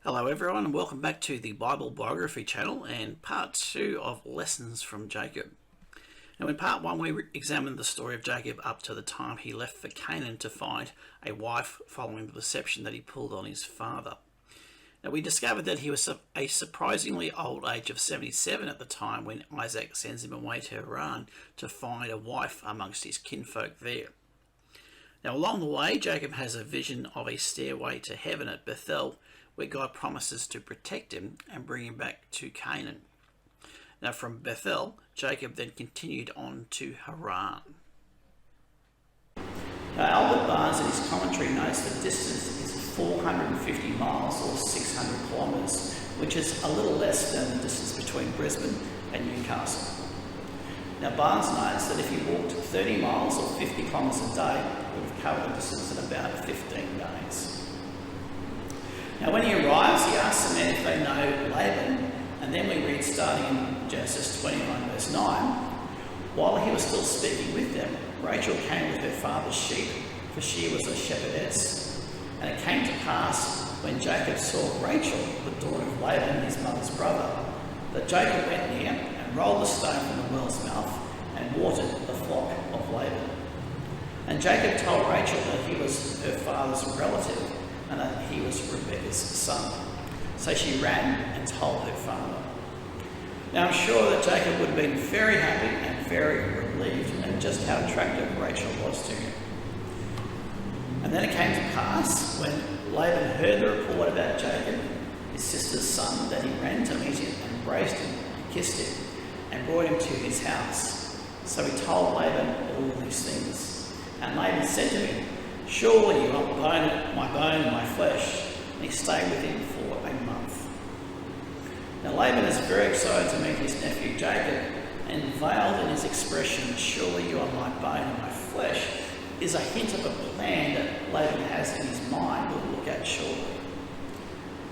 Hello everyone and welcome back to the Bible Biography channel and part 2 of Lessons from Jacob. Now in part 1 we examined the story of Jacob up to the time he left for Canaan to find a wife following the deception that he pulled on his father. Now we discovered that he was a surprisingly old age of 77 at the time when Isaac sends him away to Haran to find a wife amongst his kinfolk there. Now along the way Jacob has a vision of a stairway to heaven at Bethel, where God promises to protect him and bring him back to Canaan. Now from Bethel, Jacob then continued on to Haran. Now Albert Barnes in his commentary notes the distance is 450 miles or 600 kilometres, which is a little less than the distance between Brisbane and Newcastle. Now Barnes notes that if he walked 30 miles or 50 kilometres a day, he would have covered the distance in about 15 days. Now when he arrives, he asks the men if they know Laban, and then we read starting in Genesis 29 verse 9, while he was still speaking with them, Rachel came with her father's sheep, for she was a shepherdess. And it came to pass, when Jacob saw Rachel, the daughter of Laban, his mother's brother, that Jacob went near and rolled the stone from the well's mouth and watered the flock of Laban. And Jacob told Rachel that he was her father's relative, and that he was Rebekah's son. So she ran and told her father. Now I'm sure that Jacob would have been very happy and very relieved at just how attractive Rachel was to him. And then it came to pass, when Laban heard the report about Jacob, his sister's son, that he ran to meet him and embraced him and kissed him and brought him to his house. So he told Laban all these things. And Laban said to him, "Surely you are my bone and my flesh." And he stayed with him for a month. Now Laban is very excited to meet his nephew Jacob, and veiled in his expression, "Surely you are my bone and my flesh," is a hint of a plan that Laban has in his mind we'll look at shortly.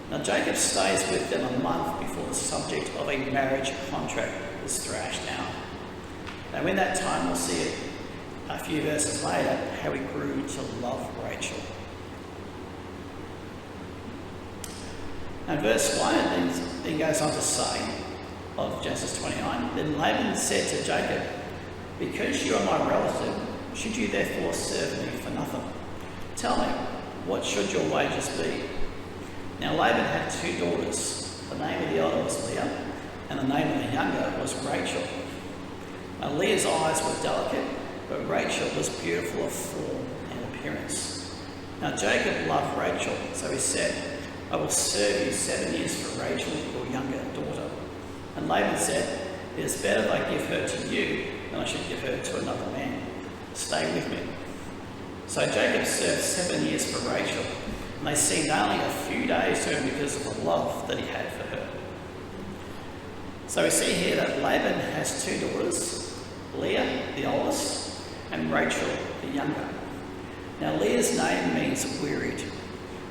Now Jacob stays with them a month before the subject of a marriage contract is thrashed out. Now in that time we'll see it a few verses later, how he grew to love Rachel. And verse 1 then goes on to say, of Genesis 29, then Laban said to Jacob, "Because you are my relative, should you therefore serve me for nothing? Tell me, what should your wages be?" Now Laban had two daughters. The name of the elder was Leah, and the name of the younger was Rachel. Now Leah's eyes were delicate, but Rachel was beautiful of form and appearance. Now Jacob loved Rachel, so he said, "I will serve you 7 years for Rachel, your younger daughter." And Laban said, "It is better if I give her to you than I should give her to another man. Stay with me." So Jacob served 7 years for Rachel, and they seemed only a few days to him because of the love that he had for her. So we see here that Laban has two daughters, Leah, the oldest, and Rachel, the younger. Now Leah's name means wearied.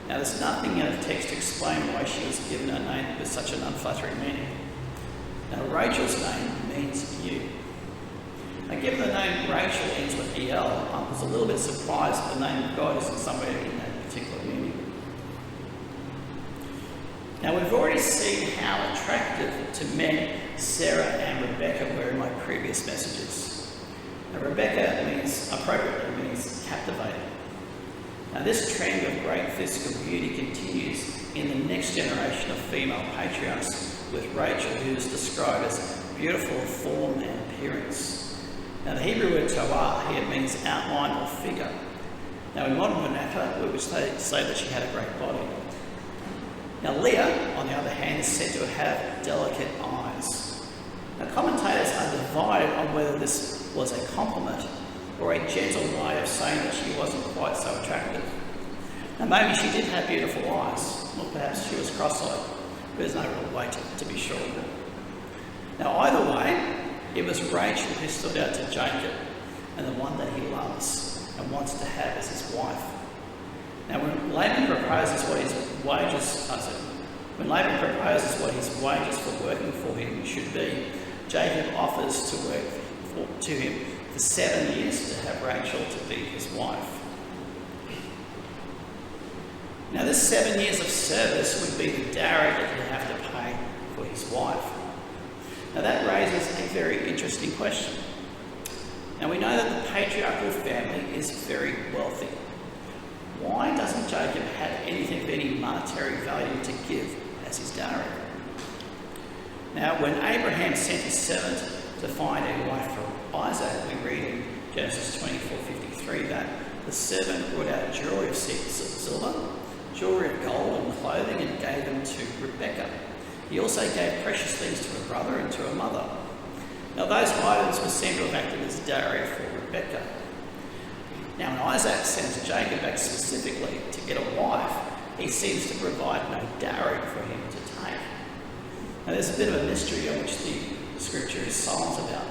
Now there's nothing in the text to explain why she was given a name with such an unflattering meaning. Now Rachel's name means you. Now given the name Rachel ends with EL, I was a little bit surprised that the name of God isn't somewhere in that particular meaning. Now we've already seen how attractive to men Sarah and Rebecca were in my previous messages. Now, Rebecca appropriately means captivating. Now this trend of great physical beauty continues in the next generation of female patriarchs, with Rachel, who is described as beautiful of form and appearance. Now the Hebrew word toah here means outline or figure. Now in modern vernacular we would say that she had a great body. Now Leah, on the other hand, is said to have delicate eyes. Now commentators are divided on whether this was a compliment or a gentle way of saying that she wasn't quite so attractive. Now maybe she did have beautiful eyes, or perhaps she was cross-eyed. There's no real way to be sure of it. Now either way, it was Rachel who stood out to Jacob, and the one that he loves and wants to have as his wife. Now when Laban proposes what his wages for working for him should be, Jacob offers to work to him for 7 years to have Rachel to be his wife. Now this 7 years of service would be the dowry that he'd have to pay for his wife. Now that raises a very interesting question. Now we know that the patriarchal family is very wealthy. Why doesn't Jacob have anything of any monetary value to give as his dowry? Now when Abraham sent his servant to find a wife for Isaac, we read in Genesis 24:53 that the servant brought out jewelry of silver, jewelry of gold and clothing, and gave them to Rebekah. He also gave precious things to her brother and to her mother. Now those items were seen to have acted as dowry for Rebekah. Now when Isaac sends Jacob back specifically to get a wife, he seems to provide no dowry for him to take. Now there's a bit of a mystery on which the scripture is silent about.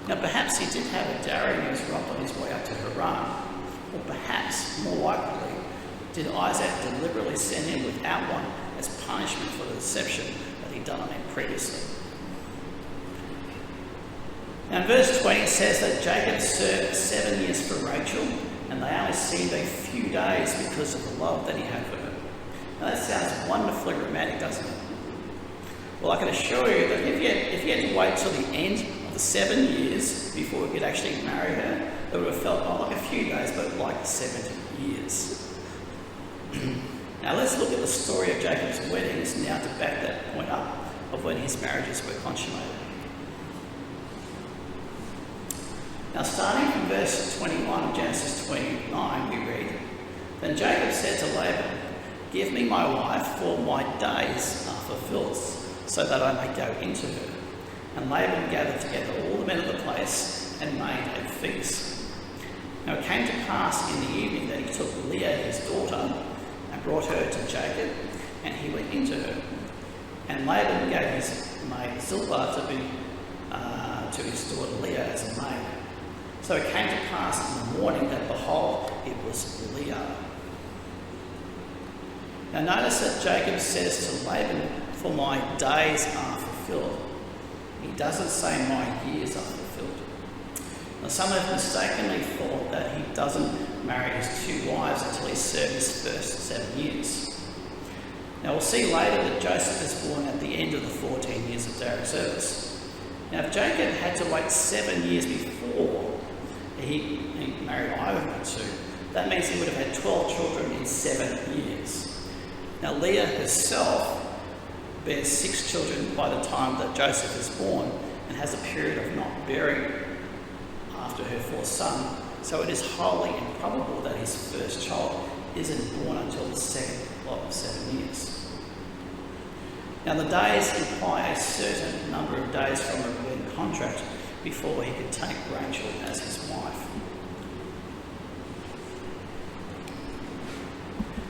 Now perhaps he did have a dowry when he was right on his way up to Haran, or perhaps, more likely, did Isaac deliberately send him without one as punishment for the deception that he'd done on him previously. Now in verse 20 it says that Jacob served 7 years for Rachel, and they only seemed a few days because of the love that he had for her. Now that sounds wonderfully romantic, doesn't it? Well, I can assure you that if you had to wait till the end of the 7 years before he could actually marry her, it would have felt not like a few days, but like 70 years. Now let's look at the story of Jacob's weddings now to back that point up of when his marriages were consummated. Now starting from verse 21 of Genesis 29, we read, Then Jacob said to Laban, Give me my wife, for my days are fulfilled, so that I may go into her. And Laban gathered together all the men of the place and made a feast. Now it came to pass in the evening that he took Leah his daughter and brought her to Jacob, and he went into her. And Laban gave his maid Zilpah to his daughter Leah as a maid. So it came to pass in the morning that, behold, it was Leah. Now notice that Jacob says to Laban, For my days are fulfilled. He doesn't say my years are fulfilled. Now some have mistakenly thought that he doesn't marry his 2 wives until he served his first 7 years. Now we'll see later that Joseph is born at the end of the 14 years of dowry service. Now if Jacob had to wait 7 years before he married either of the 2, that means he would have had 12 children in 7 years. Now Leah herself bears 6 children by the time that Joseph is born, and has a period of not bearing after her 4th son, so it is wholly improbable that his first child isn't born until the second lot of 7 years. Now the days imply a certain number of days from a wedding contract before he could take Rachel as his wife.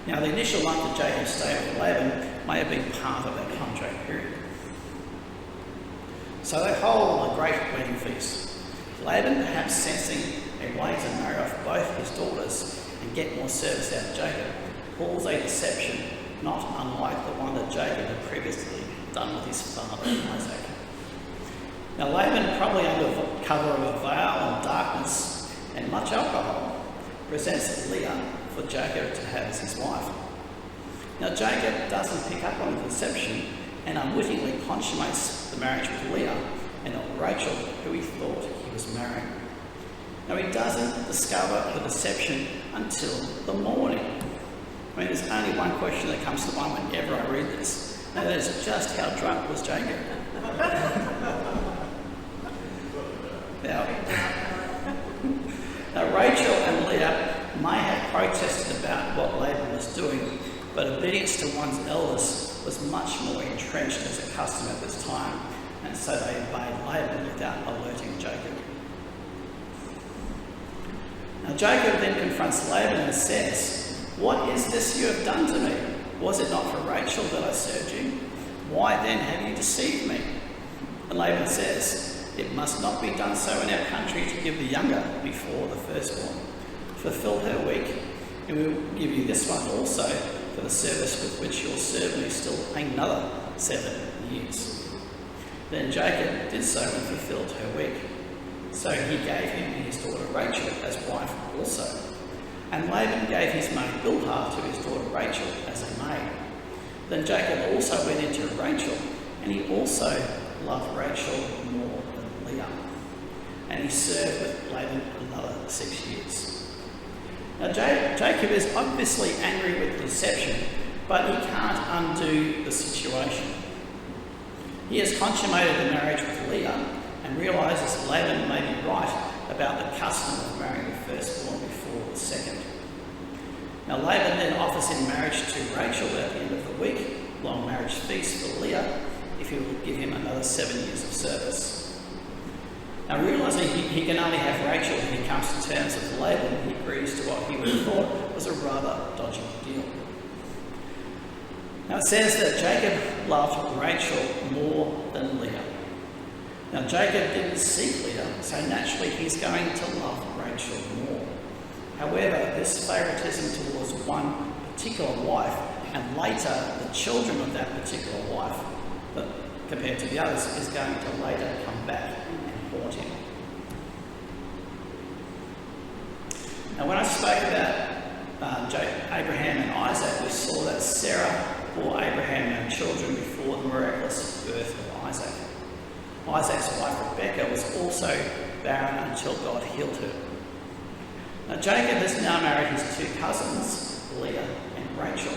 Now the initial month of Jacob's stay with Laban may have been part of that contract period. So they hold a great wedding feast. Laban, perhaps sensing a way to marry off both his daughters and get more service out of Jacob, pulls a deception not unlike the one that Jacob had previously done with his father Isaac. Now Laban, probably under cover of a veil and darkness and much alcohol, presents Leah for Jacob to have as his wife. Now Jacob doesn't pick up on the deception and unwittingly consummates the marriage with Leah and not Rachel, who he thought he was marrying. Now he doesn't discover the deception until the morning. I mean, there's only one question that comes to mind whenever I read this, and that is just how drunk was Jacob? Now Rachel and Leah may have protested about what Laban was doing, but obedience to one's elders was much more entrenched as a custom at this time, and so they obeyed Laban without alerting Jacob. Now Jacob then confronts Laban and says, "What is this you have done to me? Was it not for Rachel that I served you? Why then have you deceived me?" And Laban says, "It must not be done so in our country to give the younger before the firstborn. Fulfill her week, and we will give you this one also for the service with which you'll serve me still another 7 years." Then Jacob did so and fulfilled her week. So he gave him his daughter Rachel as wife also. and Laban gave his maid Bilhah to his daughter Rachel as a maid. Then Jacob also went into Rachel, and he also loved Rachel more than Leah. And he served with Laban another 6 years. Now Jacob is obviously angry with deception, but he can't undo the situation. He has consummated the marriage with Leah and realises Laban may be right about the custom of marrying the firstborn before the second. Now Laban then offers in marriage to Rachel at the end of the week-long marriage feast for Leah if he will give him another 7 years of service. Now realising he can only have Rachel if he comes to terms with Laban, he agrees to what he would have thought was a rather dodgy deal. Now it says that Jacob loved Rachel more than Leah. Now Jacob didn't seek Leah, so naturally he's going to love Rachel more. However, this favouritism towards one particular wife and later the children of that particular wife, but compared to the others, is going to later come back and haunt him. Now when I spoke about Abraham and Isaac, we saw that Sarah bore Abraham no children before the miraculous birth of Isaac. Isaac's wife Rebecca was also barren until God healed her. Now Jacob has now married his two cousins, Leah and Rachel.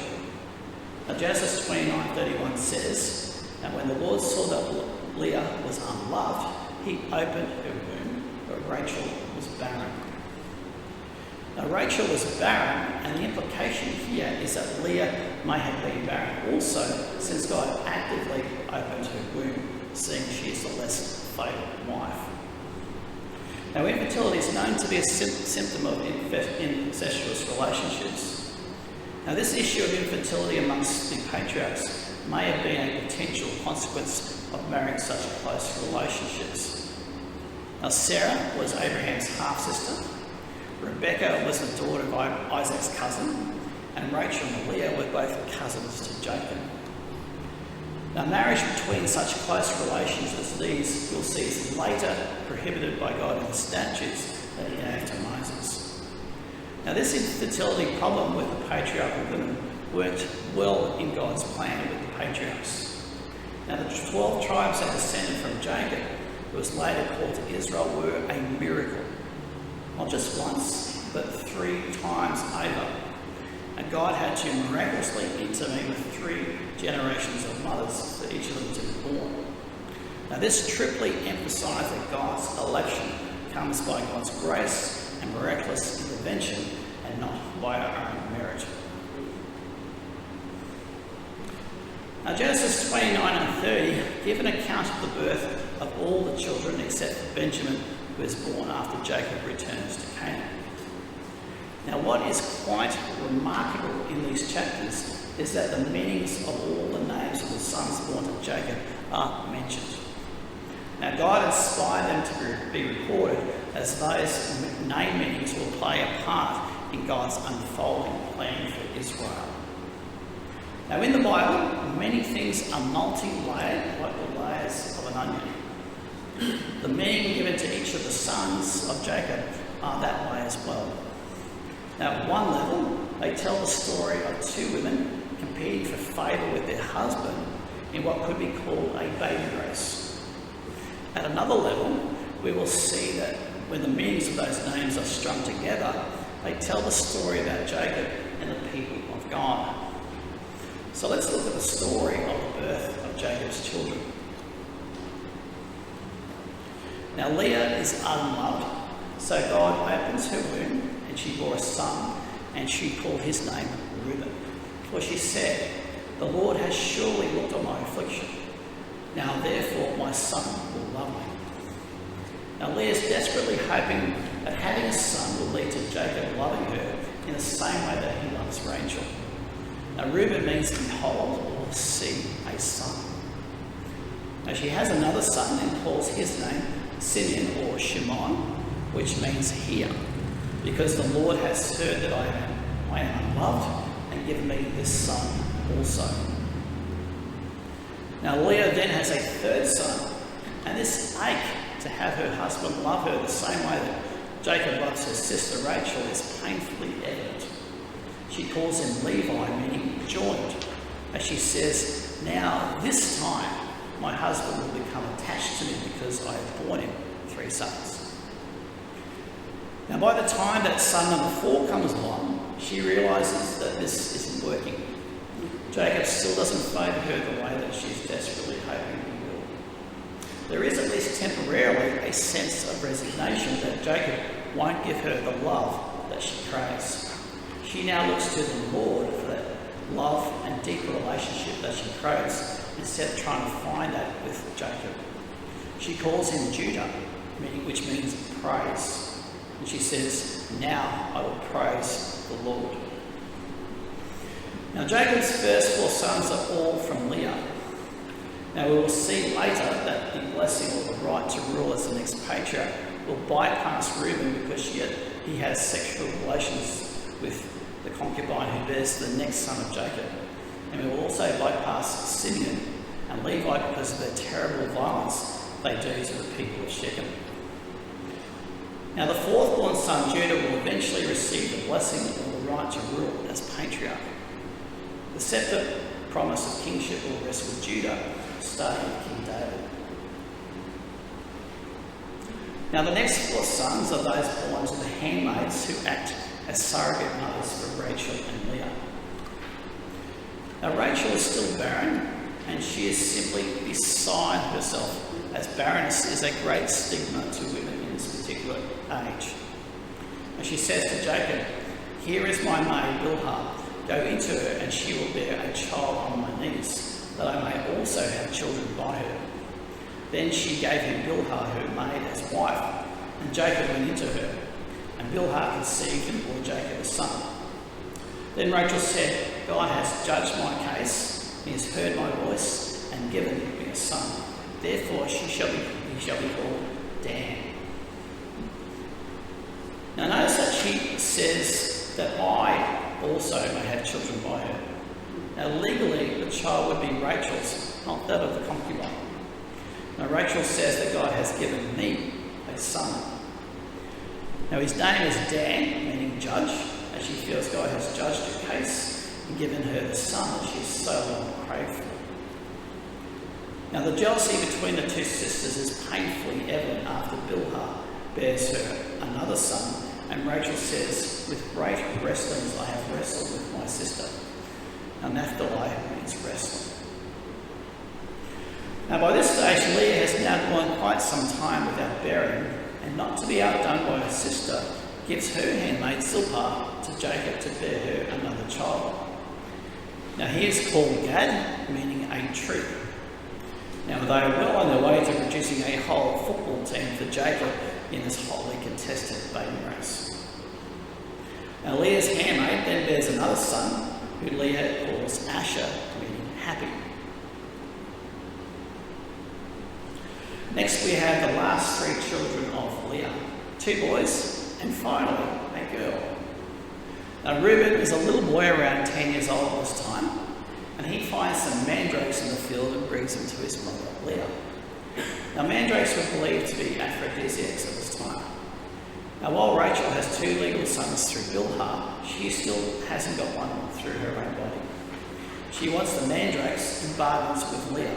Now Genesis 29:31 says, "And when the Lord saw that Leah was unloved, he opened her womb, but Rachel was barren." Now Rachel was barren, and the implication here is that Leah may have been barren also, since God actively opened her womb, seeing she is the less favoured wife. Now infertility is known to be a symptom of incestuous relationships. Now this issue of infertility amongst the patriarchs may have been a potential consequence of marrying such close relationships. Now Sarah was Abraham's half-sister, Rebecca was the daughter of Isaac's cousin, and Rachel and Leah were both cousins to Jacob. Now marriage between such close relations as these, you'll see, is later prohibited by God in the statutes that he gave to Moses. Now this infertility problem with the patriarchal women worked well in God's plan with the patriarchs. Now the 12 tribes that descended from Jacob, who was later called to Israel, were a miracle. Not just once, but 3 times over. And God had to miraculously intervene with 3 generations of mothers for each of them to be born. Now this triply emphasised that God's election comes by God's grace and miraculous intervention, and not by our own merit. Now Genesis 29 and 30 give an account of the birth of all the children except for Benjamin, who was born after Jacob returns to Canaan. Now what is quite remarkable in these chapters is that the meanings of all the names of the sons born to Jacob are mentioned. Now God inspired them to be recorded, as those name meanings will play a part in God's unfolding plan for Israel. Now in the Bible, many things are multi-layered like the layers of an onion. The meaning given to each of the sons of Jacob are that way as well. Now at one level, they tell the story of 2 women competing for favour with their husband in what could be called a baby race. At another level, we will see that when the meanings of those names are strung together, they tell the story about Jacob and the people of God. So let's look at the story of the birth of Jacob's children. Now Leah is unloved, so God opens her womb and she bore a son, and she called his name Reuben. For she said, "The Lord has surely looked on my affliction. Now therefore my son will love me." Now Leah's desperately hoping that having a son will lead to Jacob loving her in the same way that he loves Rachel. Now Reuben means behold or see a son. Now she has another son and calls his name Simeon or Shimon, which means hear, because the Lord has heard that I am unloved and given me this son also. Now Leah then has a 3rd son, and this ache to have her husband love her the same way that Jacob loves her sister Rachel is painfully evident. She calls him Levi, meaning joined, as she says, "Now this time my husband will become attached to me because I have borne him 3 sons." Now by the time that son number 4 comes along, she realises that this isn't working. Jacob still doesn't favour her the way that she's desperately hoping he will. There is, at least temporarily, a sense of resignation that Jacob won't give her the love that she craves. She now looks to the Lord for that love and deeper relationship that she craves, instead of trying to find that with Jacob. She calls him Judah, which means praise. And she says, "Now I will praise the Lord." Now Jacob's first 4 sons are all from Leah. Now we will see later that the blessing or the right to rule as the next patriarch will bypass Reuben because he has sexual relations with the concubine who bears the next son of Jacob. And we will also bypass Simeon and Levi because of their terrible violence they do to the people of Shechem. Now the 4th born son, Judah, will eventually receive the blessing or the right to rule as patriarch. The scepter promise of kingship will rest with Judah, starting with King David. Now the next 4 sons are those born to the handmaids who act as surrogate mothers for Rachel and Leah. Now Rachel is still barren, and she is simply beside herself, as barrenness is a great stigma to women in this particular age. And she says to Jacob, "Here is my maid Bilhah, go into her and she will bear a child on my knees, that I may also have children by her." Then she gave him Bilhah, her maid, as wife, and Jacob went into her. And Bilhah conceived and bore Jacob a son. Then Rachel said, "God has judged my case, he has heard my voice and given me a son. Therefore he shall be called Dan." Now notice that she says that I also may have children by her. Now legally the child would be Rachel's, not that of the concubine. Now Rachel says that God has given me a son. Now his name is Dan, meaning judge, as she feels God has judged her case and given her the son that she's so long craved for. Now the jealousy between the 2 sisters is painfully evident after Bilhah bears her another son, and Rachel says, "With great wrestlings I have wrestled with my sister." Now Naphtali means wrestling. Now by this stage Leah has now gone quite some time without bearing, and not to be outdone by her sister, gives her handmaid Zilpah to Jacob to bear her another child. Now he is called Gad, meaning a troop. Now they are well on their way to producing a whole football team for Jacob in this hotly contested baby race. Now Leah's handmaid then bears another son, who Leah calls Asher, meaning happy. Next we have the last 3 children of Leah, 2 boys and finally a girl. Now Reuben is a little boy around 10 years old at this time, and he finds some mandrakes in the field and brings them to his mother Leah. Now mandrakes were believed to be aphrodisiacs at this time. Now while Rachel has 2 legal sons through Bilhah, she still hasn't got one through her own body. She wants the mandrakes and bargains with Leah.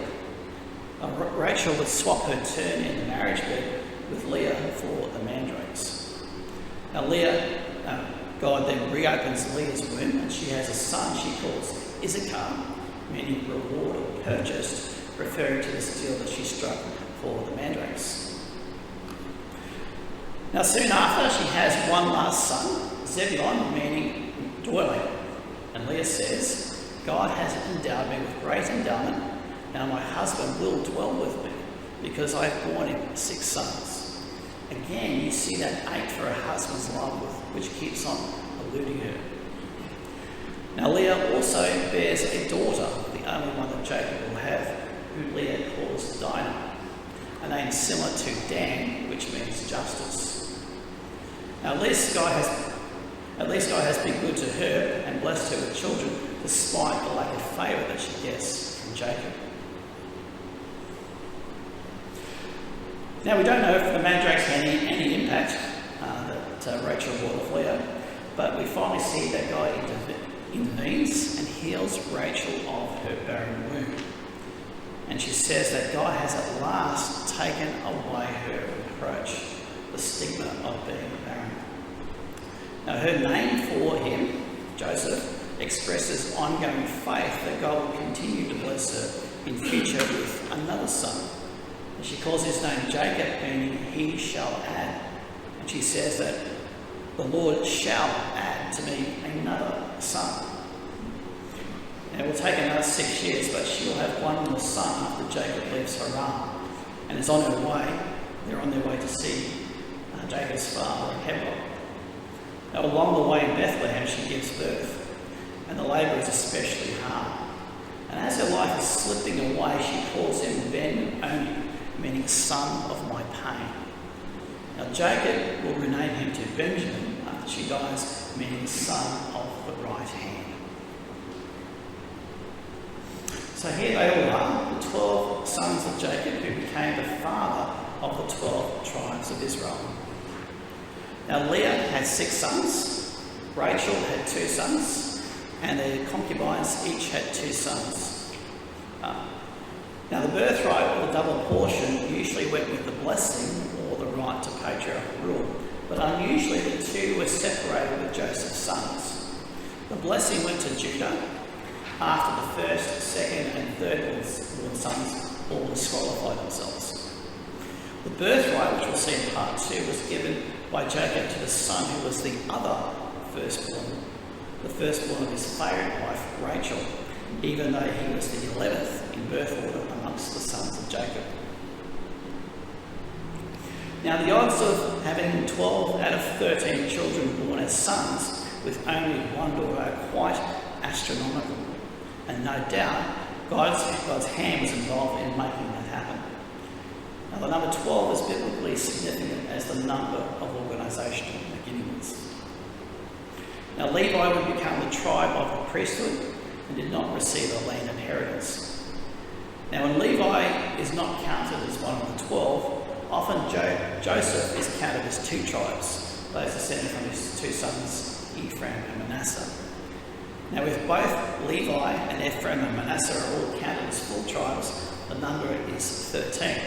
Rachel would swap her turn in the marriage bed with Leah for the mandrakes. Now God then reopens Leah's womb, and she has a son she calls Issachar, meaning reward or purchased, referring to this deal that she struck for the mandrakes. Now soon after, she has one last son, Zebulon, meaning dwelling. And Leah says, "God has endowed me with great endowment. Now my husband will dwell with me, because I have borne him 6 sons." Again, you see that ache for her husband's love, which keeps on eluding her. Now Leah also bears a daughter, the only one that Jacob will have, who Leah calls Dinah, a name similar to Dan, which means justice. Now at least God has been good to her and blessed her with children, despite the lack of favour that she gets from Jacob. Now we don't know if the mandrakes had any impact Rachel bore of Leah. But we finally see that God intervenes and heals Rachel of her barren womb. And she says that God has at last taken away her reproach, the stigma of being barren. Now her name for him, Joseph, expresses ongoing faith that God will continue to bless her in future with another son. And she calls his name Jacob, meaning he shall add. And she says that the Lord shall add to me another son. Now it will take another 6 years, but she will have one more son after Jacob leaves Haran and is on her way. They're on their way to see Jacob's father in Hebron. Now along the way in Bethlehem she gives birth, and the labour is especially hard. And as her life is slipping away, she calls him Ben-Oni, meaning son of my pain. Now Jacob will rename him to Benjamin after she dies, meaning son of the right hand. So here they all are, the 12 sons of Jacob, who became the father of the 12 tribes of Israel. Now Leah had 6 sons, Rachel had 2 sons, and their concubines each had 2 sons. Now the birthright or the double portion usually went with the blessing or the right to patriarchal rule, but unusually the 2 were separated with Joseph's sons. The blessing went to Judah after the first, second and third born sons all disqualified themselves. The birthright, which we'll see in part 2, was given by Jacob to the son who was the other firstborn, the firstborn of his favourite wife, Rachel, even though he was the 11th in birth order amongst the sons of Jacob. Now the odds of having 12 out of 13 children born as sons with only one daughter are quite astronomical, and no doubt God's hand was involved in making that happen. Now the number 12 is biblically significant as the number of organisational beginnings. Now Levi would become the tribe of the priesthood and did not receive a land inheritance. Now when Levi is not counted as one of the 12, often Joseph is counted as 2 tribes, those descended from his 2 sons, Ephraim and Manasseh. Now with both Levi and Ephraim and Manasseh are all counted as full tribes, the number is 13.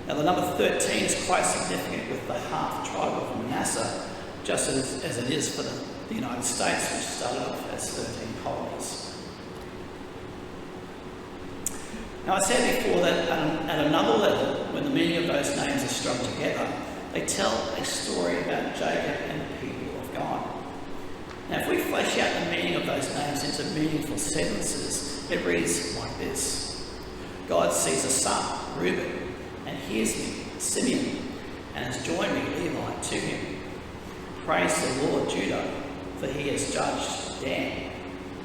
Now the number 13 is quite significant with the half tribe of Manasseh, just as it is for the United States, which started off as 13 colonies. Now I said before that at another level, when the meaning of those names are strung together, they tell a story about Jacob and the people of God. Now if we flesh out the meaning of those names into meaningful sentences, it reads like this. God sees a son, Reuben, and hears me, Simeon, and has joined me, Levi, to him. Praise the Lord, Judah, for he has judged Dan.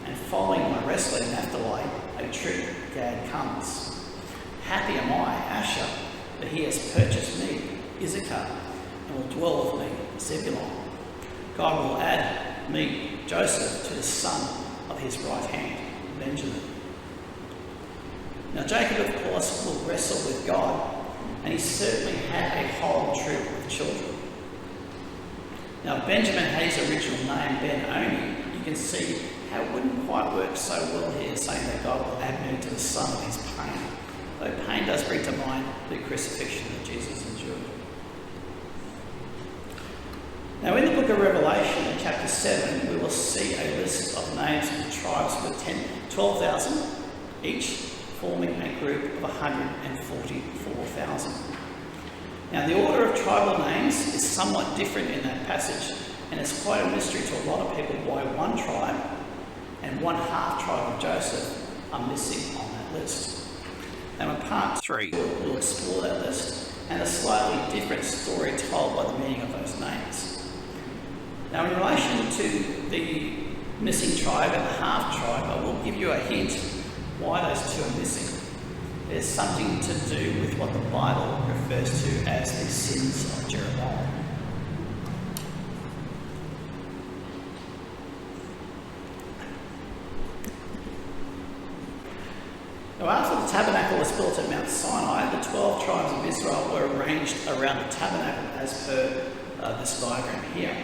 And following my wrestling, Naphtali, a true Gad comes. Happy am I, Asher, for he has purchased me, Issachar, and will dwell with me, Zebulun. God will add me, Joseph, to the son of his right hand, Benjamin. Now Jacob, of course, will wrestle with God, and he certainly had a whole troop of children. Now Benjamin had his original name, Ben-Oni. You can see how it wouldn't quite work so well here, saying that God will add me to the son of his pain. Though pain does bring to mind the crucifixion that Jesus endured. Now in the book of Revelation, in chapter 7, we will see a list of names of tribes with 12,000 each, forming a group of 144,000. Now the order of tribal names is somewhat different in that passage, and it's quite a mystery to a lot of people why one tribe and one half tribe of Joseph are missing on that list. Now in part 3, we'll explore that list and a slightly different story told by the meaning of those names. Now in relation to the missing tribe and the half tribe, I will give you a hint why those 2 are missing. There's something to do with what the Bible refers to as the sins of Jeroboam. Now after the tabernacle was built at Mount Sinai, the 12 tribes of Israel were arranged around the tabernacle as per this diagram here.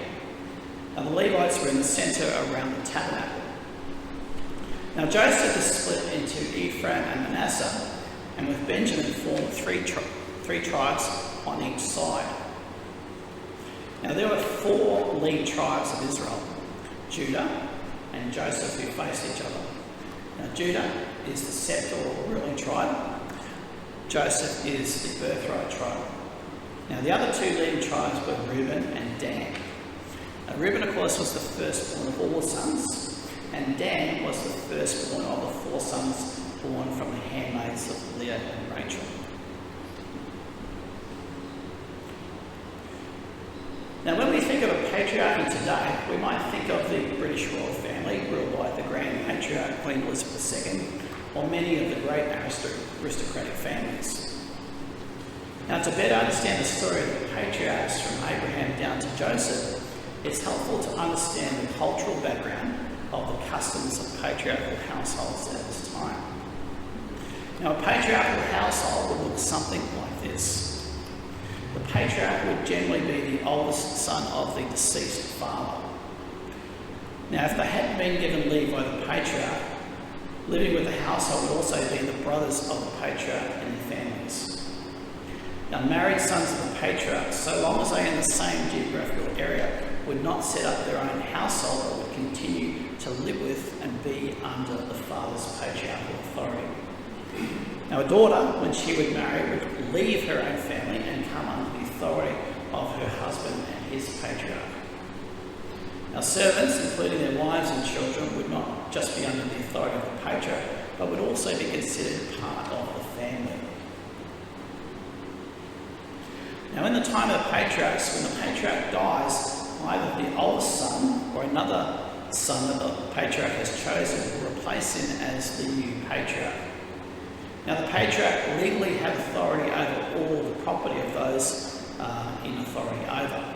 Now the Levites were in the centre around the tabernacle. Now Joseph is split into Ephraim and Manasseh, and with Benjamin formed three tribes on each side. Now there were 4 lead tribes of Israel, Judah and Joseph, who faced each other. Now Judah is the scepter or ruling tribe. Joseph is the birthright tribe. Now the other 2 leading tribes were Reuben and Dan. Now Reuben, of course, was the firstborn of all the sons, and Dan was the firstborn of the 4 sons born from the handmaids of Leah and Rachel. Now when we think of a patriarchy today, we might think of the British royal family ruled by the Grand Patriarch Queen Elizabeth II, or many of the great aristocratic families. Now to better understand the story of the patriarchs from Abraham down to Joseph, it's helpful to understand the cultural background of the customs of patriarchal households at this time. Now a patriarchal household would look something like this. The patriarch would generally be the oldest son of the deceased father. Now if they hadn't been given leave by the patriarch, living with the household would also be the brothers of the patriarch in the families. Now married sons of the patriarch, so long as they are in the same geographical area, would not set up their own household, but would continue to live with and be under the father's patriarchal authority. Now a daughter, when she would marry, would leave her own family and come under the authority of her husband and his patriarch. Now servants, including their wives and children, would not just be under the authority of the patriarch, but would also be considered part of the family. Now in the time of the patriarchs, when the patriarch dies, either the oldest son or another son that the patriarch has chosen will replace him as the new patriarch. Now the patriarch legally had authority over all the property of those in authority over.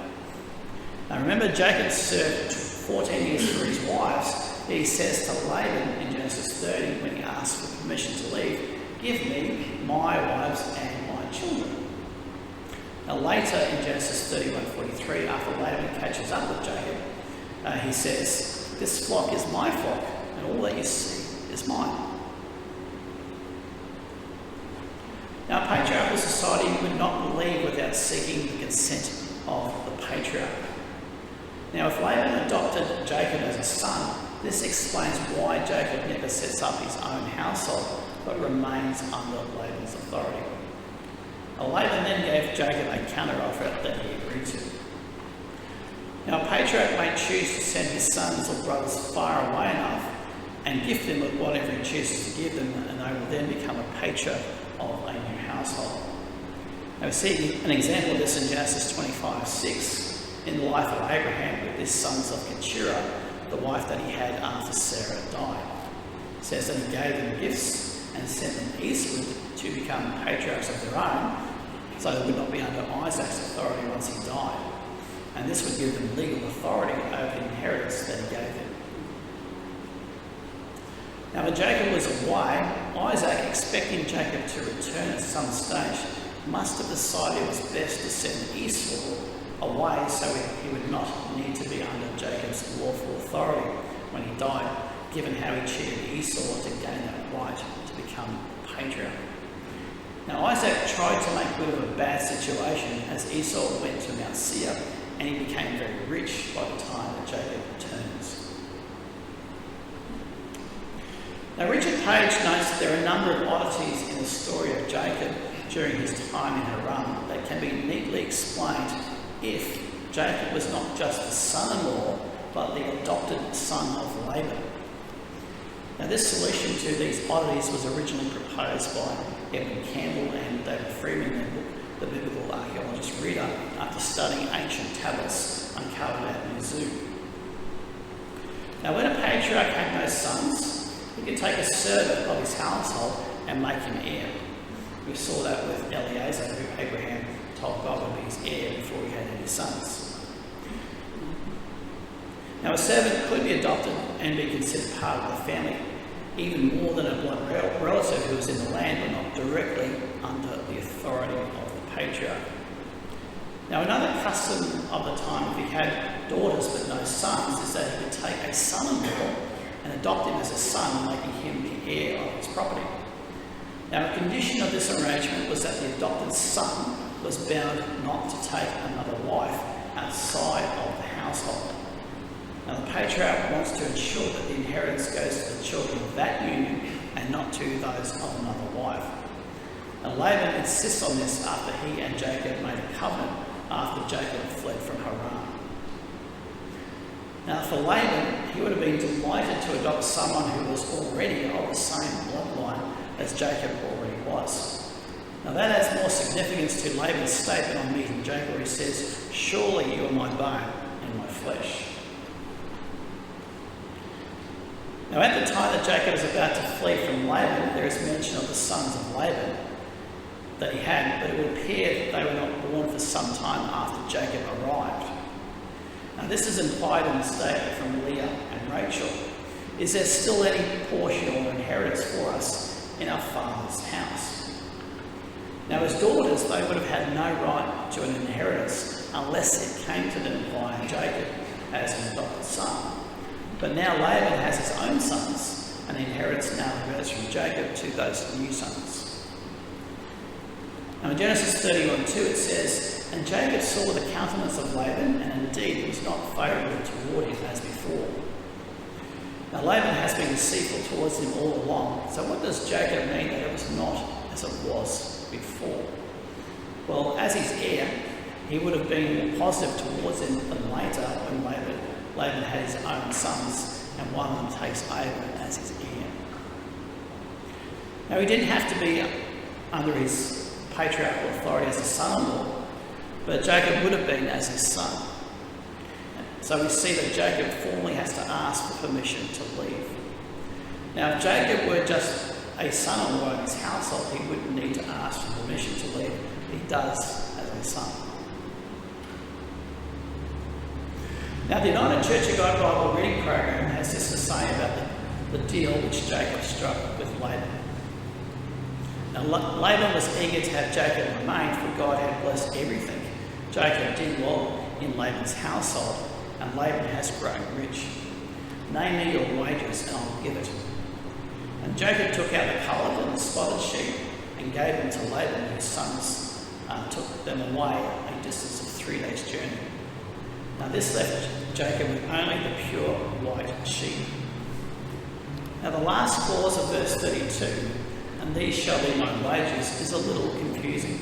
Now remember, Jacob served 14 years for his wives. He says to Laban in Genesis 30, when he asks for permission to leave, "Give me my wives and my children." Now later in Genesis 31:43, after Laban catches up with Jacob, he says, "This flock is my flock, and all that you see is mine." Now, a patriarchal society would not leave without seeking the consent of the patriarch. Now, if Laban adopted Jacob as a son, this explains why Jacob never sets up his own household, but remains under Laban's authority. Now, Laban then gave Jacob a counter-offer that he agreed to. Now, a patriarch may choose to send his sons or brothers far away enough and gift them with whatever he chooses to give them, and they will then become a patriarch of a new household. Now we see an example of this in Genesis 25:6, in the life of Abraham with his sons of Keturah, the wife that he had after Sarah died. It says that he gave them gifts and sent them eastward to become patriarchs of their own, so they would not be under Isaac's authority once he died. And this would give them legal authority over the inheritance that he gave them. Now when Jacob was away, Isaac, expecting Jacob to return at some stage, must have decided it was best to send Esau away so he would not need to be under Jacob's lawful authority when he died, given how he cheated Esau to gain that right to become patriarch. Now Isaac tried to make good of a bad situation as Esau went to Mount Seir, and he became very rich by the time that Jacob returns. Now Richard Page notes that there are a number of oddities in the story of Jacob during his time in Haran that can be neatly explained if Jacob was not just the son-in-law, but the adopted son of Laban. Now this solution to these oddities was originally proposed by Edwin Campbell and David Freeman in the biblical archaeologist Reader after studying ancient tablets uncovered at the zoo. Now when a patriarch had no sons, he could take a servant of his household and make him heir. We saw that with Eliezer, who Abraham told God would be his heir before he had any sons. Now a servant could be adopted and be considered part of the family, even more than a blood relative who was in the land but not directly under the authority of the patriarch. Now, another custom of the time, if he had daughters but no sons, is that he would take a son-in-law and adopt him as a son, making him the heir of his property. Now, a condition of this arrangement was that the adopted son was bound not to take another wife outside of the household. Now, the patriarch wants to ensure that the inheritance goes to the children of that union and not to those of another wife. Now, Laban insists on this after he and Jacob made a covenant after Jacob fled from Haran. Now, for Laban, he would have been delighted to adopt someone who was already of the same bloodline as Jacob already was. Now, that adds more significance to Laban's statement on meeting Jacob, where he says, "Surely you are my bone and my flesh." Now, at the time that Jacob is about to flee from Laban, there is mention of the sons of Laban that he had, but it would appear that they were not born for some time after Jacob arrived. Now, this is implied in the statement from Leah and Rachel. Is there still any portion or inheritance for us in our father's house? Now, as daughters, they would have had no right to an inheritance unless it came to them via Jacob as an adopted son. But now Laban has his own sons, and the inheritance now goes from Jacob to those new sons. Now in Genesis 31:2 it says, "And Jacob saw the countenance of Laban, and indeed it was not favourable toward him as before." Now Laban has been deceitful towards him all along, so what does Jacob mean that it was not as it was before? Well, as his heir, he would have been more positive towards him than later when Laban had his own sons and one of them takes over as his heir. Now he didn't have to be under his patriarchal authority as a son-in-law, but Jacob would have been as his son. So we see that Jacob formally has to ask for permission to leave. Now if Jacob were just a son-in-law in his household, he wouldn't need to ask for permission to leave. He does as a son. Now the United Church of God Bible reading program has this to say about the deal which Jacob struck with Laban. Now Laban was eager to have Jacob remain, for God had blessed everything. Jacob did well in Laban's household, and Laban has grown rich. "Name me your wages, and I'll give it." And Jacob took out the coloured and the spotted sheep and gave them to Laban, whose sons took them away a distance of 3 days' journey. Now this left Jacob with only the pure white sheep. Now the last clause of verse 32, "and these shall be my wages," is a little confusing.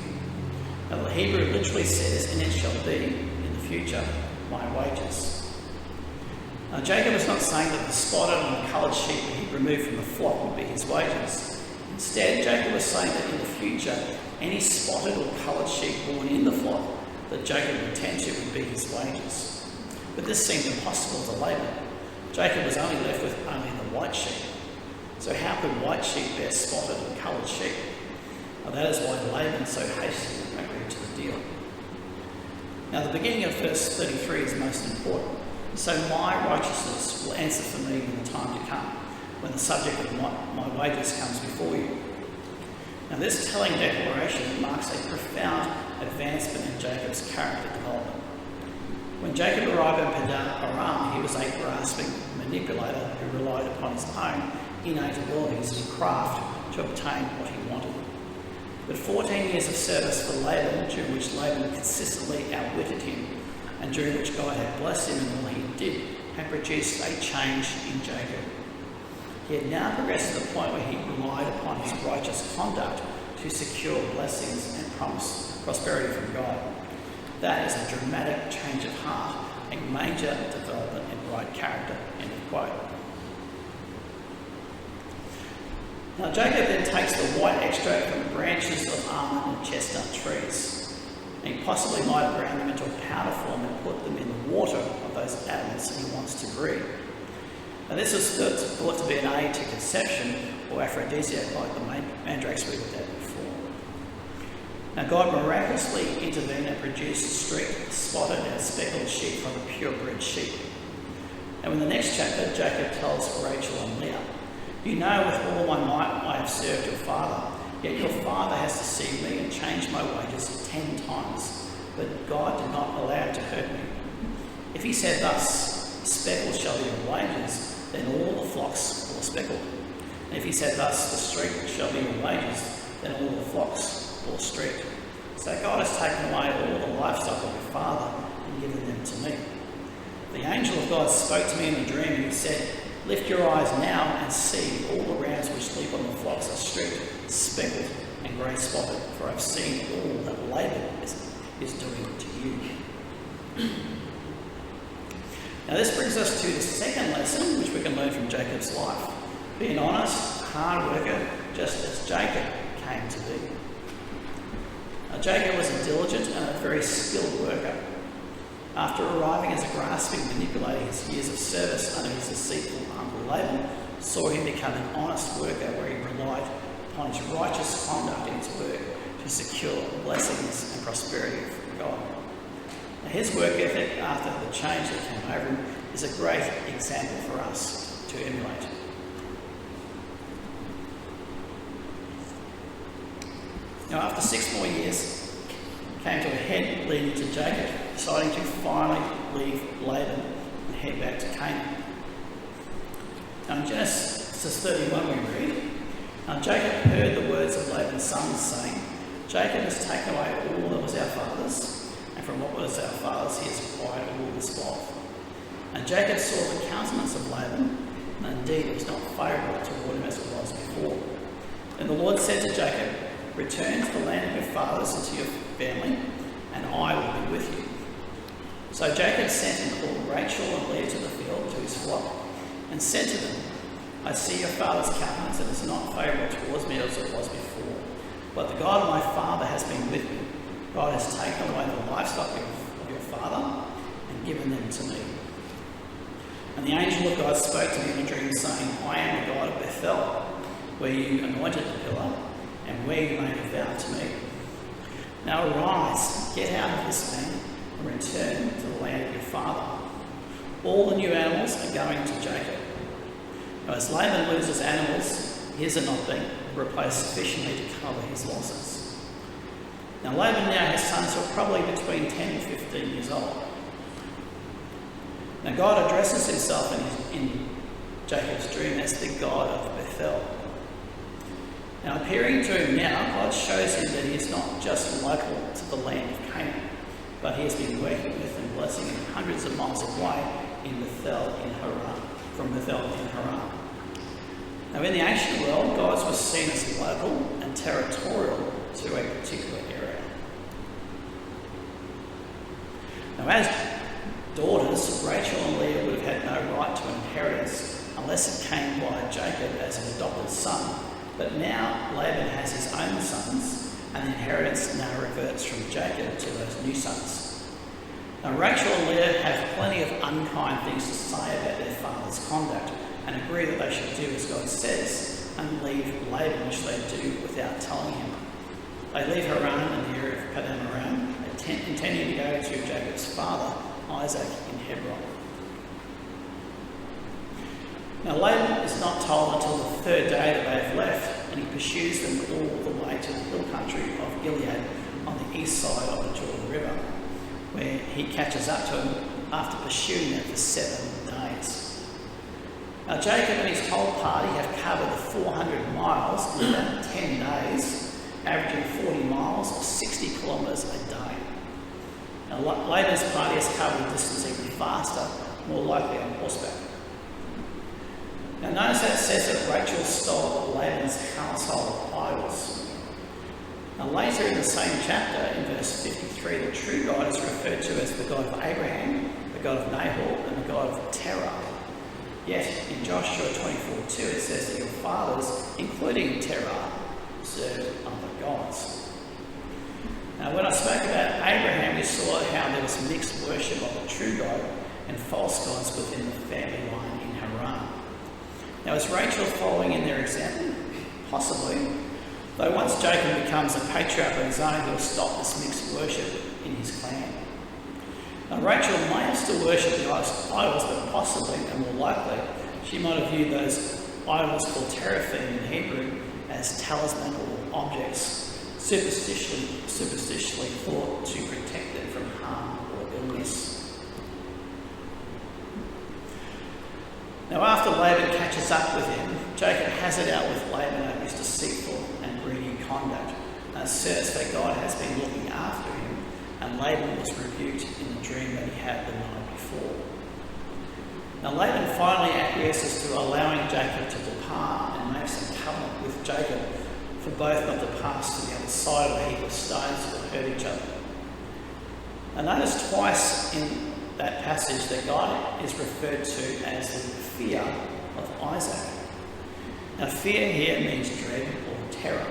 Now the Hebrew literally says, "and it shall be in the future my wages." Now Jacob is not saying that the spotted and the coloured sheep that he removed from the flock would be his wages. Instead, Jacob was saying that in the future, any spotted or coloured sheep born in the flock that Jacob would tend to would be his wages. But this seemed impossible to Laban. Jacob was only left with only the white sheep. So how could white sheep bear spotted and coloured sheep? Well, that is why Laban so hastily agreed to the deal. Now the beginning of verse 33 is most important. "So my righteousness will answer for me in the time to come, when the subject of my wages comes before you." Now this telling declaration marks a profound advancement in Jacob's character development. When Jacob arrived in Padan Aram, he was a grasping manipulator who relied upon his own innate abilities and craft to obtain what he wanted. But 14 years of service for Laban, during which Laban consistently outwitted him, and during which God had blessed him in all he did, had produced a change in Jacob. He had now progressed to the point where he relied upon his righteous conduct to secure blessings and prosperity from God. That is a dramatic change of heart, a major development in right character. End of quote. Now Jacob then takes the white extract from the branches of almond and chestnut trees. And he possibly might have ground them into a powder form and put them in the water of those adults he wants to breed. Now this is thought to be an aid to conception or aphrodisiac, like the mandrakes we looked at before. Now God miraculously intervened and produced streaked, spotted and speckled sheep from the purebred sheep. And in the next chapter, Jacob tells Rachel and Leah, "You know with all my might I have served your father, yet your father has deceived me and changed my wages 10 times. but God did not allow it to hurt me. If he said thus, speckled shall be your wages, then all the flocks were speckled. And if he said thus, the streak shall be your wages, then all the flocks were streaked. So God has taken away all the livestock of your father and given them to me. The angel of God spoke to me in a dream, and he said, lift your eyes now and see all the rams which sleep on the flocks are streaked, speckled, and grey spotted, for I've seen all that Laban is doing to you. Now this brings us to the second lesson which we can learn from Jacob's life. Be an honest, hard worker, just as Jacob came to be. Now, Jacob was a diligent and a very skilled worker. After arriving as a grasping manipulator, his years of service under his deceitful uncle Laban saw him become an honest worker where he relied upon his righteous conduct in his work to secure blessings and prosperity from God. Now, his work ethic after the change that came over him is a great example for us to emulate. Now, after 6 more years, came to a head leading to Jacob, deciding to finally leave Laban and head back to Canaan. Now, in Genesis 31 we read, Jacob heard the words of Laban's sons, saying, Jacob has taken away all that was our father's, and from what was our father's he has acquired all this wealth. And Jacob saw the countenance of Laban, and indeed it was not favourable toward him as it was before. And the Lord said to Jacob, return to the land of your fathers and to your family, and I will be with you. So Jacob sent and called Rachel and Leah to the field to his flock, and said to them, I see your father's countenance, and it is not favourable towards me as it was before. But the God of my father has been with me. God has taken away the livestock of your father and given them to me. And the angel of God spoke to me in a dream, saying, I am the God of Bethel, where you anointed the pillar, and where you made a vow to me. Now arise, get out of this land, and return to the land of your father. All the new animals are going to Jacob. Now, as Laban loses animals, his are not being replaced sufficiently to cover his losses. Now Laban now has sons who are probably between 10 and 15 years old. Now God addresses himself in Jacob's dream as the God of Bethel. Now, appearing to him now, God shows him that he is not just local to the land of Canaan, but he has been working with and blessing him hundreds of miles away in Bethel in Haran, from Bethel in Haran. Now, in the ancient world, God was seen as local and territorial to a particular area. Now, as daughters, Rachel and Leah would have had no right to inheritance unless it came by Jacob as an adopted son. But now Laban has his own sons, and the inheritance now reverts from Jacob to those new sons. Now Rachel and Leah have plenty of unkind things to say about their father's conduct, and agree that they should do as God says, and leave Laban, which they do without telling him. They leave Haran in the area of Padan Aram, intending to go to Jacob's father, Isaac, in Hebron. Now Laban is not told until the 3rd day that they have left, and he pursues them all the way to the hill country of Gilead on the east side of the Jordan River, where he catches up to them after pursuing them for 7 days. Now Jacob and his whole party have covered the 400 miles in about 10 days, averaging 40 miles or 60 kilometres a day. Now Laban's party has covered the distance even faster, more likely on horseback. Now notice that it says that Rachel stole Laban's household idols. Now later in the same chapter, in verse 53, the true God is referred to as the God of Abraham, the God of Nahor, and the God of Terah. Yet in Joshua 24:2 it says that your fathers, including Terah, served other gods. Now when I spoke about Abraham, we saw how there was mixed worship of the true God and false gods within the family line in Haran. Now is Rachel following in their example? Possibly. Though once Jacob becomes a patriarch on his own, he'll stop this mixed worship in his clan. Now Rachel may have still worshipped the idols, but possibly, and more likely, she might have viewed those idols called teraphim in Hebrew as talisman or objects, superstitiously thought to protect them from harm or illness. Now, after Laban catches up with him, Jacob has it out with Laban over his deceitful and greedy conduct, and asserts that God has been looking after him, and Laban was rebuked in the dream that he had the night before. Now, Laban finally acquiesces to allowing Jacob to depart and makes a covenant with Jacob for both not to pass to the other side of a heap of stones or hurt each other. Now, notice twice in that passage that God is referred to as the fear of Isaac. Now, fear here means dread or terror.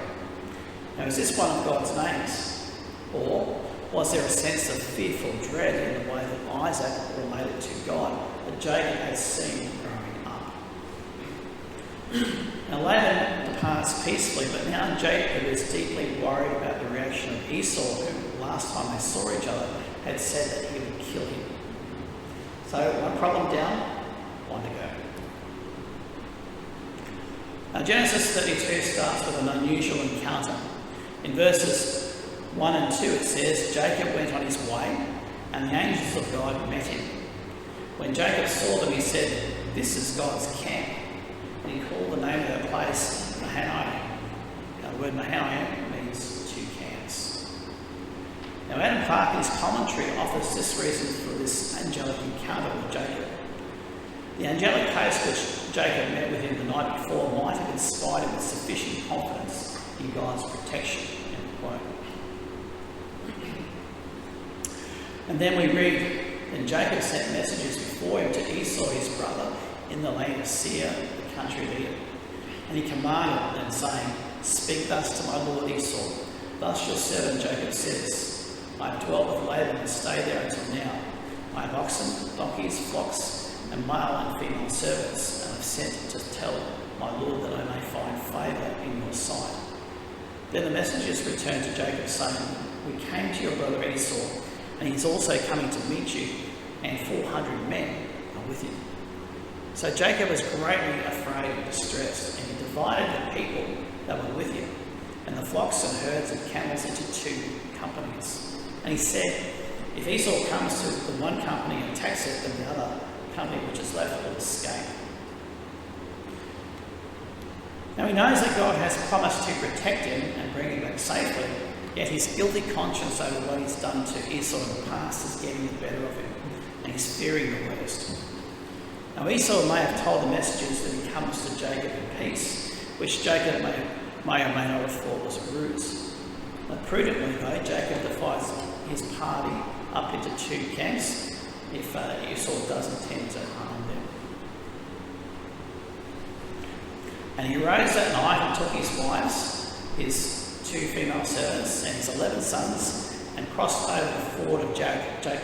Now, is this one of God's names? Or was there a sense of fearful dread in the way that Isaac related to God that Jacob had seen growing up? Now, Laban departs peacefully, but now Jacob is deeply worried about the reaction of Esau, who last time they saw each other had said that he would kill him. So, one problem down, one to go. Now, Genesis 32 starts with an unusual encounter. In verses 1 and 2 it says, Jacob went on his way, and the angels of God met him. When Jacob saw them, he said, "This is God's camp." And he called the name of that place Mahanaim. Now, the word Mahanaim means two camps. Now, Adam Clark in his commentary offers this reason for this angelic encounter with Jacob. The angelic host which Jacob met with him the night before might have inspired him with sufficient confidence in God's protection. End quote. And then we read, and Jacob sent messages before him to Esau his brother in the land of SEIR, the country of Edom. And he commanded them, saying, "Speak thus to my lord Esau. Thus your servant Jacob says, I have dwelt with Laban and stayed there until now. I have oxen, donkeys, flocks, and male and female servants, and have sent to tell my lord that I may find favour in your sight." Then the messengers returned to Jacob, saying, "We came to your brother Esau, and he is also coming to meet you, and 400 men are with him." So Jacob was greatly afraid and distressed, and he divided the people that were with him, and the flocks and herds and camels into two companies. And he said, "If Esau comes to the one company and attacks it, then the other company which is left will escape." Now he knows that God has promised to protect him and bring him back safely, yet his guilty conscience over what he's done to Esau in the past is getting the better of him, and he's fearing the worst. Now Esau may have told the messengers that he comes to Jacob in peace, which Jacob may or may not have thought was a ruse. But prudently though, Jacob divides his party up into two camps if Esau does intend to harm them. And he rose that night and took his wives, his two female servants, and his 11 sons, and crossed over the ford of Jabbok.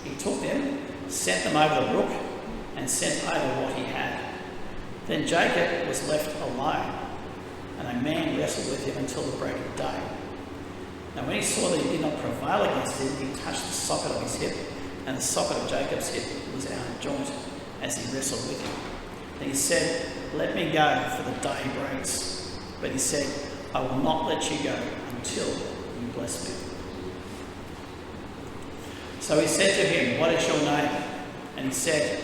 He took them, sent them over the brook, and sent over what he had. Then Jacob was left alone, and a man wrestled with him until the break of day. Now when he saw that he did not prevail against him, he touched the socket of his hip, and the socket of Jacob's hip was out of joint as he wrestled with him. And he said, "Let me go, for the day breaks." But he said, "I will not let you go until you bless me." So he said to him, "What is your name?" And he said,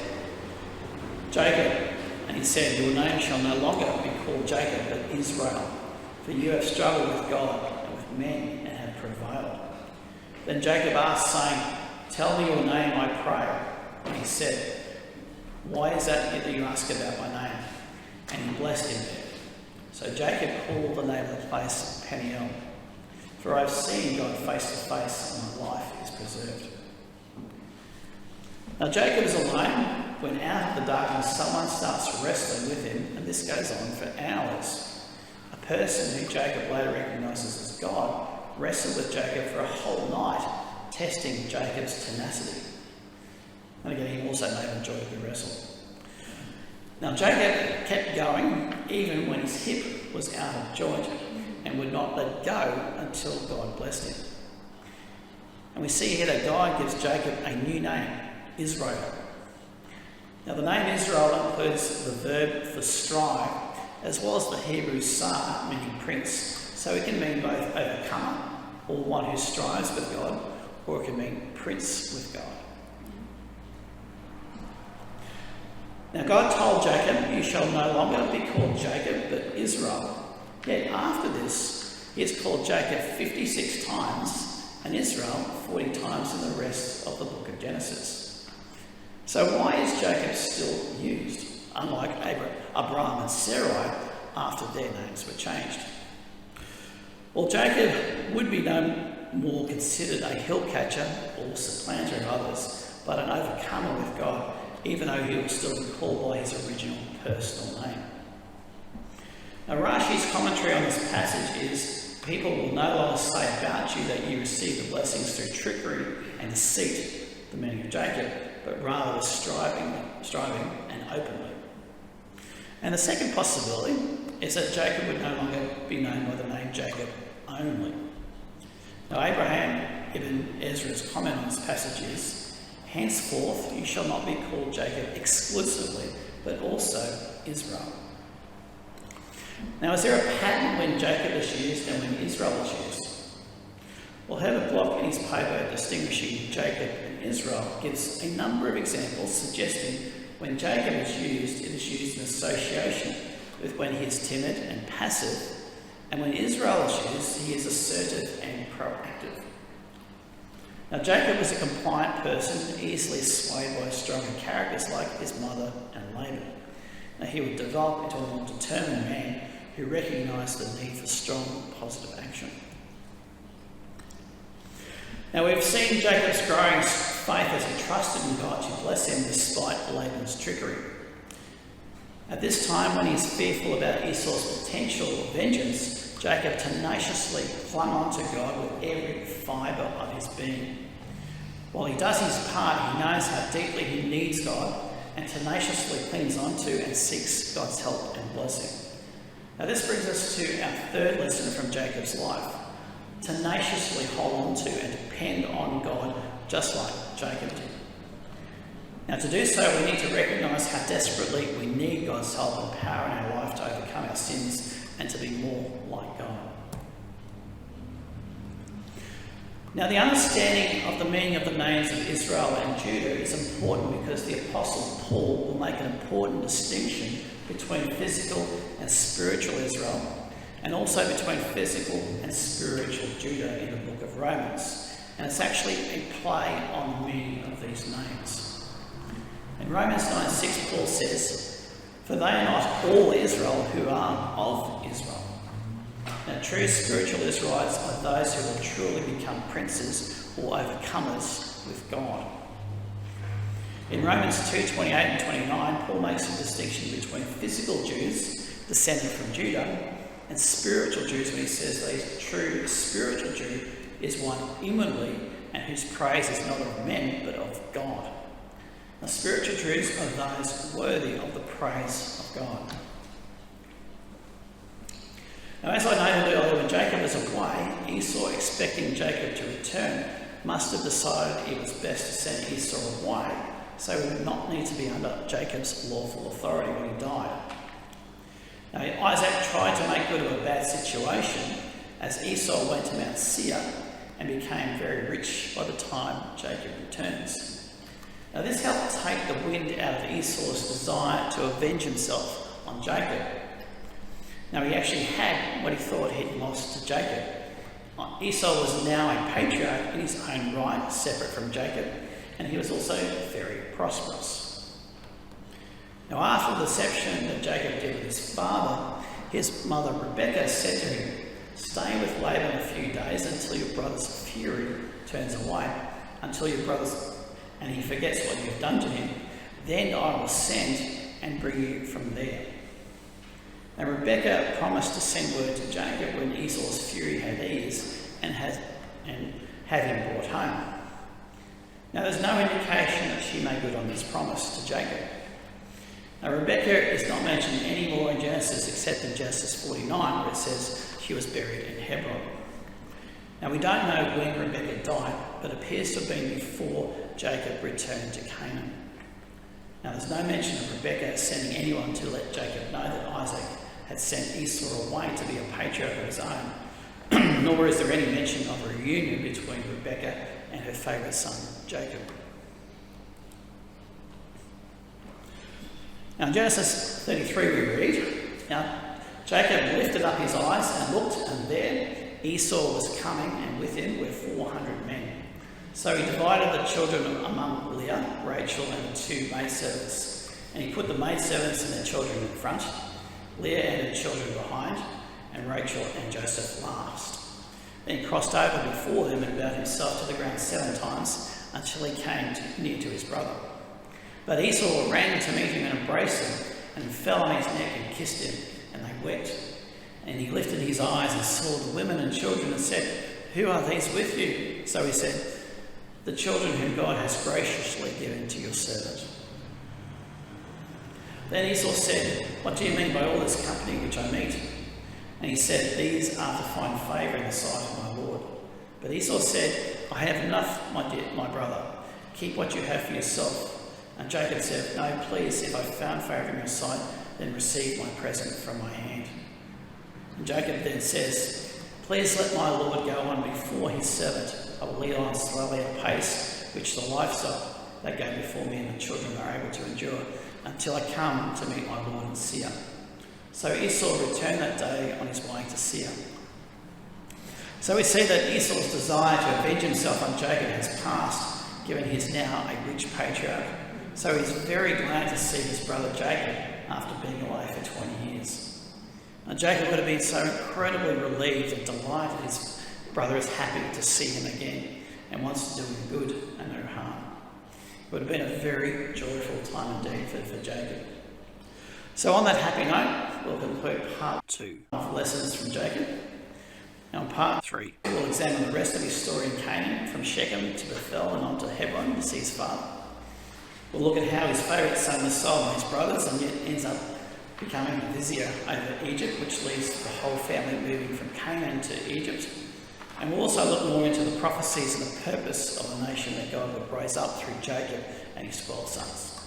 "Jacob." And he said, "Your name shall no longer be called Jacob, but Israel, for you have struggled with God and with men and have prevailed." Then Jacob asked, saying, "Tell me your name, I pray." And he said, "Why is that you ask about my name?" And he blessed him there. So Jacob called the name of the place Peniel, for I have seen God face to face, and my life is preserved. Now Jacob is alone when out of the darkness someone starts wrestling with him, and this goes on for hours. A person who Jacob later recognises as God wrestled with Jacob for a whole night, testing Jacob's tenacity. And again, he also may have enjoyed the wrestle. Now Jacob kept going even when his hip was out of joint, and would not let go until God blessed him. And we see here that God gives Jacob a new name, Israel. Now the name Israel includes the verb for strive, as well as the Hebrew sar, meaning prince. So it can mean both overcomer, or one who strives with God, or it can mean prince with God. Now God told Jacob, "You shall no longer be called Jacob, but Israel." Yet after this, he is called Jacob 56 times and Israel 40 times in the rest of the book of Genesis. So why is Jacob still used, unlike Abraham and Sarai, after their names were changed? Well, Jacob would be no more considered a hill catcher or supplanter of others, but an overcomer with God, even though he will still be called by his original personal name. Now, Rashi's commentary on this passage is, people will no longer say about you that you receive the blessings through trickery and deceit, the meaning of Jacob, but rather with striving and openly. And the second possibility is that Jacob would no longer be known by the name Jacob only. Now, Abraham ibn Ezra's comment on this passage is, "Henceforth you shall not be called Jacob exclusively, but also Israel." Now, is there a pattern when Jacob is used and when Israel is used? Well, Herbert Block, in his paper distinguishing Jacob and Israel, gives a number of examples suggesting when Jacob is used, it is used in association with when he is timid and passive, and when Israel is used, he is assertive and proactive. Now, Jacob was a compliant person, easily swayed by stronger characters like his mother and Laban. Now, he would develop into a more determined man who recognised the need for strong, positive action. Now, we've seen Jacob's growing faith as he trusted in God to bless him despite Laban's trickery. At this time, when he's fearful about Esau's potential vengeance, Jacob tenaciously clung on to God with every fibre of his being. While he does his part, he knows how deeply he needs God and tenaciously clings onto and seeks God's help and blessing. Now, this brings us to our third lesson from Jacob's life. Tenaciously hold on to and depend on God, just like Jacob did. Now, to do so, we need to recognise how desperately we need God's help and power in our life to overcome our sins and to be more like God. Now, the understanding of the meaning of the names of Israel and Judah is important because the Apostle Paul will make an important distinction between physical and spiritual Israel, and also between physical and spiritual Judah in the book of Romans. And it's actually a play on the meaning of these names. In Romans 9:6, Paul says, "For they are not all Israel who are of Israel." Now, true spiritual Israelites are those who will truly become princes or overcomers with God. In Romans 2:28 and 29, Paul makes a distinction between physical Jews descended from Judah and spiritual Jews when he says that a true spiritual Jew is one inwardly and whose praise is not of men but of God. Now, spiritual Jews are those worthy of the praise of God. Now, as I noted earlier, when Jacob was away, Esau, expecting Jacob to return, must have decided it was best to send Esau away so he would not need to be under Jacob's lawful authority when he died. Now, Isaac tried to make good of a bad situation as Esau went to Mount Seir and became very rich by the time Jacob returns. Now, this helped take the wind out of Esau's desire to avenge himself on Jacob. Now, he actually had what he thought he'd lost to Jacob. Esau was now a patriarch in his own right, separate from Jacob, and he was also very prosperous. Now, after the deception that Jacob did with his father, his mother Rebekah said to him, "Stay with Laban a few days until your brother's fury turns away, until your brother's and he forgets what you have done to him. Then I will send and bring you from there." Now, Rebekah promised to send word to Jacob when Esau's fury had eased and have him brought home. Now, there's no indication that she made good on this promise to Jacob. Now, Rebekah is not mentioned anymore in Genesis except in Genesis 49, where it says she was buried in Hebron. Now, we don't know when Rebekah died, but appears to have been before Jacob returned to Canaan. Now, there's no mention of Rebekah sending anyone to let Jacob know that Isaac had sent Esau away to be a patriarch of his own, nor is there any mention of a reunion between Rebecca and her favourite son, Jacob. Now in Genesis 33 we read, now Jacob lifted up his eyes and looked, and there Esau was coming, and with him were 400 men. So he divided the children among Leah, Rachel, and the 2 maidservants. And he put the maidservants and their children in front, Leah and her children behind, and Rachel and Joseph last. Then he crossed over before them and bowed himself to the ground 7 times until he came near to his brother. But Esau ran to meet him and embraced him, and fell on his neck and kissed him, and they wept. And he lifted his eyes and saw the women and children and said, "Who are these with you?" So he said, "The children whom God has graciously given to your servant." Then Esau said, "What do you mean by all this company which I meet?" And he said, "These are to find favour in the sight of my Lord." But Esau said, "I have enough, my brother. Keep what you have for yourself." And Jacob said, "No, please, if I've found favour in your sight, then receive my present from my hand." And Jacob then says, "Please let my Lord go on before his servant. I will lead on slowly at a pace which the livestock that go before me and the children are able to endure, until I come to meet my Lord in Seir." So Esau returned that day on his way to Seir. So we see that Esau's desire to avenge himself on Jacob has passed, given he is now a rich patriarch. So he's very glad to see his brother Jacob after being away for 20 years. Now Jacob would have been so incredibly relieved and delighted his brother is happy to see him again and wants to do him good and no harm. It would have been a very joyful time indeed for Jacob. So on that happy note, we'll conclude part 2 of Lessons from Jacob. Now in part 3, we'll examine the rest of his story in Canaan, from Shechem to Bethel and on to Hebron to see his father. We'll look at how his favourite son was sold by his brothers and yet ends up becoming the vizier over Egypt, which leads to the whole family moving from Canaan to Egypt. And we'll also look more into the prophecies and the purpose of the nation that God would raise up through Jacob and his 12 sons.